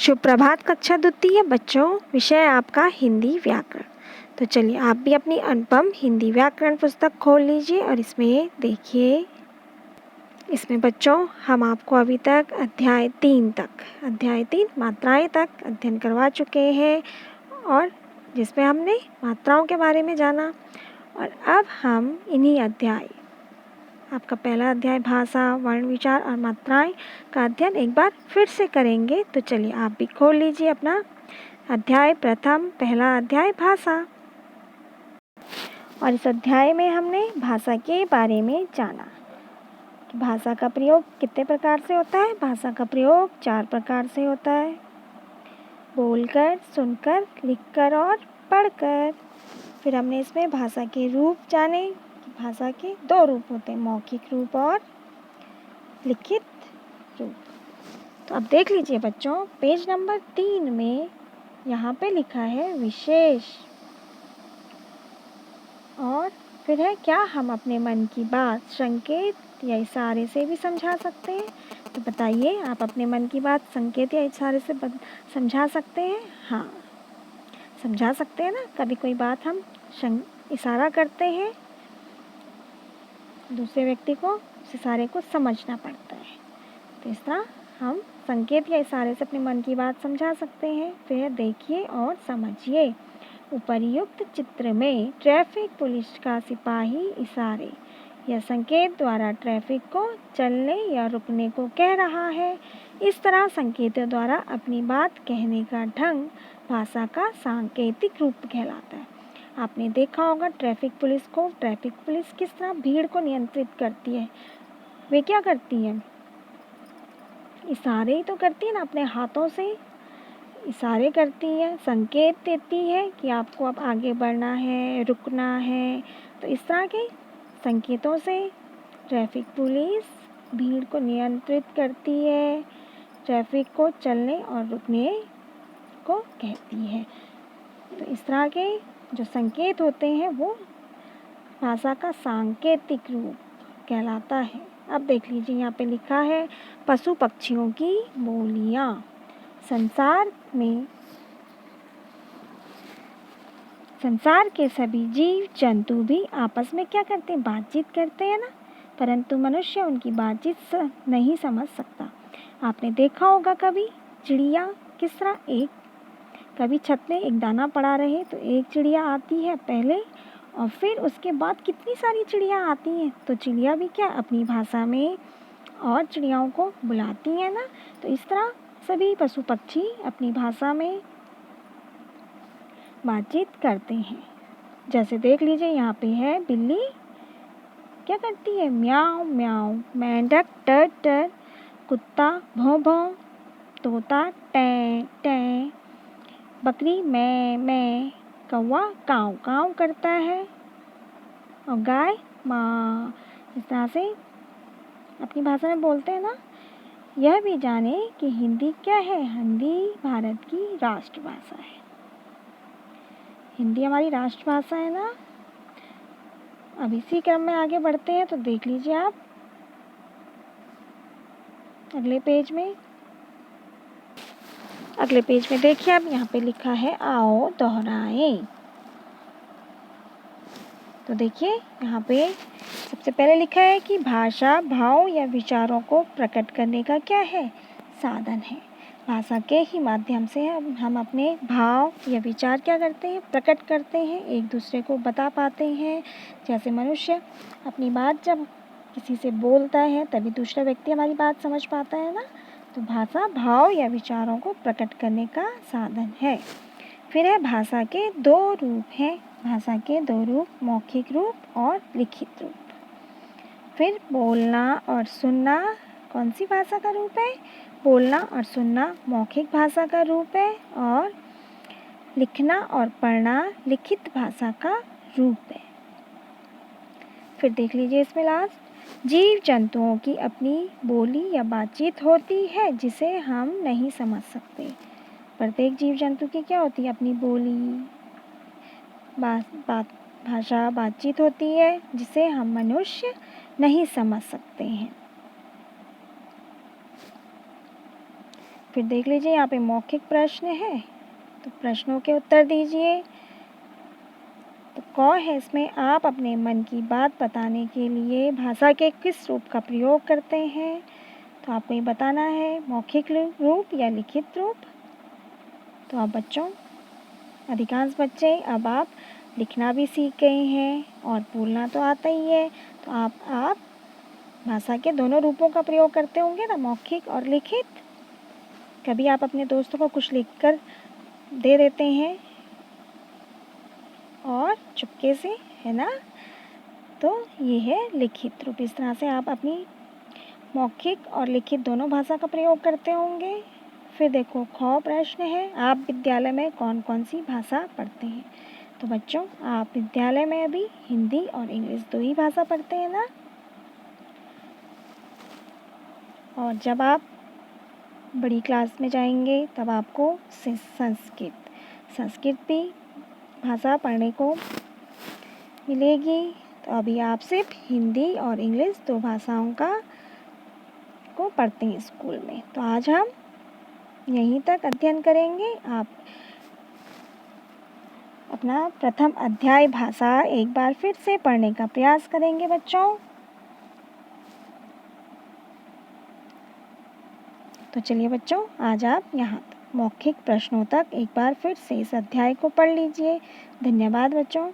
सुप्रभात कक्षा द्वितीय बच्चों, विषय आपका हिंदी व्याकरण। तो चलिए आप भी अपनी अनुपम हिंदी व्याकरण पुस्तक खोल लीजिए और इसमें देखिए। इसमें बच्चों हम आपको अभी तक अध्याय 3 मात्राएं तक अध्ययन करवा चुके हैं और जिसमें हमने मात्राओं के बारे में जाना। और अब हम इन्हीं अध्याय आपका पहला अध्याय भाषा, वर्ण, विचार और मात्राएं का अध्ययन एक बार फिर से करेंगे। तो चलिए आप भी खोल लीजिए अपना अध्याय पहला अध्याय भाषा। और इस अध्याय में हमने भाषा के बारे में जाना कि भाषा का प्रयोग कितने प्रकार से होता है। भाषा का प्रयोग 4 प्रकार से होता है: बोलकर, सुनकर, लिखकर और पढ़कर। फिर हमने इसमें भाषा के रूप जाने। भाषा के 2 रूप होते हैं, मौखिक रूप और लिखित रूप। तो अब देख लीजिए बच्चों, पेज नंबर 3 में यहाँ पे लिखा है विशेष। और फिर है क्या हम अपने मन की बात संकेत या इशारे से भी समझा सकते हैं। तो बताइए, आप अपने मन की बात संकेत या इशारे से समझा सकते हैं? हाँ, समझा सकते हैं ना। कभी कोई बात हम इशारा करते हैं, दूसरे व्यक्ति को उस इशारे को समझना पड़ता है। तो इस तरह हम संकेत या इशारे से अपने मन की बात समझा सकते हैं। फिर देखिए और समझिए। उपर्युक्त चित्र में ट्रैफिक पुलिस का सिपाही इशारे या संकेत द्वारा ट्रैफिक को चलने या रुकने को कह रहा है। इस तरह संकेतों द्वारा अपनी बात कहने का ढंग भाषा का सांकेतिक रूप कहलाता है। आपने देखा होगा ट्रैफिक पुलिस किस तरह भीड़ को नियंत्रित करती है। वे क्या करती है? इशारे ही तो करती है ना, अपने हाथों से इशारे करती है, संकेत देती है कि आपको अब आगे बढ़ना है, रुकना है। तो इस तरह के संकेतों से ट्रैफिक पुलिस भीड़ को नियंत्रित करती है, ट्रैफिक को चलने और रुकने को कहती है। तो इस तरह के जो संकेत होते हैं वो भाषा का सांकेतिक रूप कहलाता है। अब देख लीजिए, यहाँ पे लिखा है पशु पक्षियों की बोलियाँ। संसार के सभी जीव जंतु भी आपस में क्या करते हैं? बातचीत करते हैं ना, परंतु मनुष्य उनकी बातचीत नहीं समझ सकता। आपने देखा होगा कभी चिड़िया किस तरह कभी छत में एक दाना पड़ा रहे तो एक चिड़िया आती है पहले और फिर उसके बाद कितनी सारी चिड़िया आती हैं। तो चिड़िया भी क्या अपनी भाषा में और चिड़ियाओं को बुलाती हैं ना। तो इस तरह सभी पशु पक्षी अपनी भाषा में बातचीत करते हैं। जैसे देख लीजिए, यहाँ पे है बिल्ली क्या करती है? म्याऊं म्याऊं, मेंढक टर टर, कुत्ता भौं भौं, तोता टें टें, बकरी मैं मैं, कौवा काव काव करता है और गाय माँ। इस तरह से अपनी भाषा में बोलते हैं ना। यह भी जाने कि हिंदी क्या है। हिंदी भारत की राष्ट्रभाषा है। हिंदी हमारी राष्ट्रभाषा है ना। अब इसी क्रम में आगे बढ़ते हैं। तो देख लीजिए आप अगले पेज में देखिए। अब यहाँ पे लिखा है आओ दोहराएं। तो देखिए यहाँ पे सबसे पहले लिखा है कि भाषा भाव या विचारों को प्रकट करने का क्या है? साधन है। भाषा के ही माध्यम से हम अपने भाव या विचार क्या करते हैं? प्रकट करते हैं, एक दूसरे को बता पाते हैं। जैसे मनुष्य अपनी बात जब किसी से बोलता है तभी दूसरा व्यक्ति हमारी बात समझ पाता है ना। तो भाषा भाव या विचारों को प्रकट करने का साधन है। फिर है भाषा के 2 रूप हैं। भाषा के 2 रूप, मौखिक रूप और लिखित रूप। फिर बोलना और सुनना कौन सी भाषा का रूप है? बोलना और सुनना मौखिक भाषा का रूप है और लिखना और पढ़ना लिखित भाषा का रूप है। फिर देख लीजिए इसमें लास्ट, जीव जंतुओं की अपनी बोली या बातचीत होती है जिसे हम नहीं समझ सकते। प्रत्येक जीव जंतु की क्या होती है? अपनी बोली, भाषा, बातचीत होती है जिसे हम मनुष्य नहीं समझ सकते हैं। फिर देख लीजिए यहाँ पे मौखिक प्रश्न है, तो प्रश्नों के उत्तर दीजिए। तो क है इसमें आप अपने मन की बात बताने के लिए भाषा के किस रूप का प्रयोग करते हैं? तो आपको ये बताना है, मौखिक रूप या लिखित रूप। तो आप बच्चों, अधिकांश बच्चे अब आप लिखना भी सीख गए हैं और बोलना तो आता ही है, तो आप भाषा के दोनों रूपों का प्रयोग करते होंगे ना, मौखिक और लिखित। कभी आप अपने दोस्तों को कुछ लिखकर दे देते हैं और चुपके से, है ना, तो ये है लिखित रूप। इस तरह से आप अपनी मौखिक और लिखित दोनों भाषा का प्रयोग करते होंगे। फिर देखो ख प्रश्न है, आप विद्यालय में कौन कौन सी भाषा पढ़ते हैं? तो बच्चों, आप विद्यालय में अभी हिंदी और इंग्लिश 2 ही भाषा पढ़ते हैं ना। और जब आप बड़ी क्लास में जाएंगे तब आपको संस्कृत भी भाषा पढ़ने को मिलेगी। तो अभी आप सिर्फ हिंदी और इंग्लिश 2 भाषाओं को पढ़ते हैं स्कूल में। तो आज हम यहीं तक अध्ययन करेंगे। आप अपना प्रथम अध्याय भाषा एक बार फिर से पढ़ने का प्रयास करेंगे बच्चों। तो चलिए बच्चों, आज आप यहाँ मौखिक प्रश्नों तक एक बार फिर से इस अध्याय को पढ़ लीजिए। धन्यवाद बच्चों।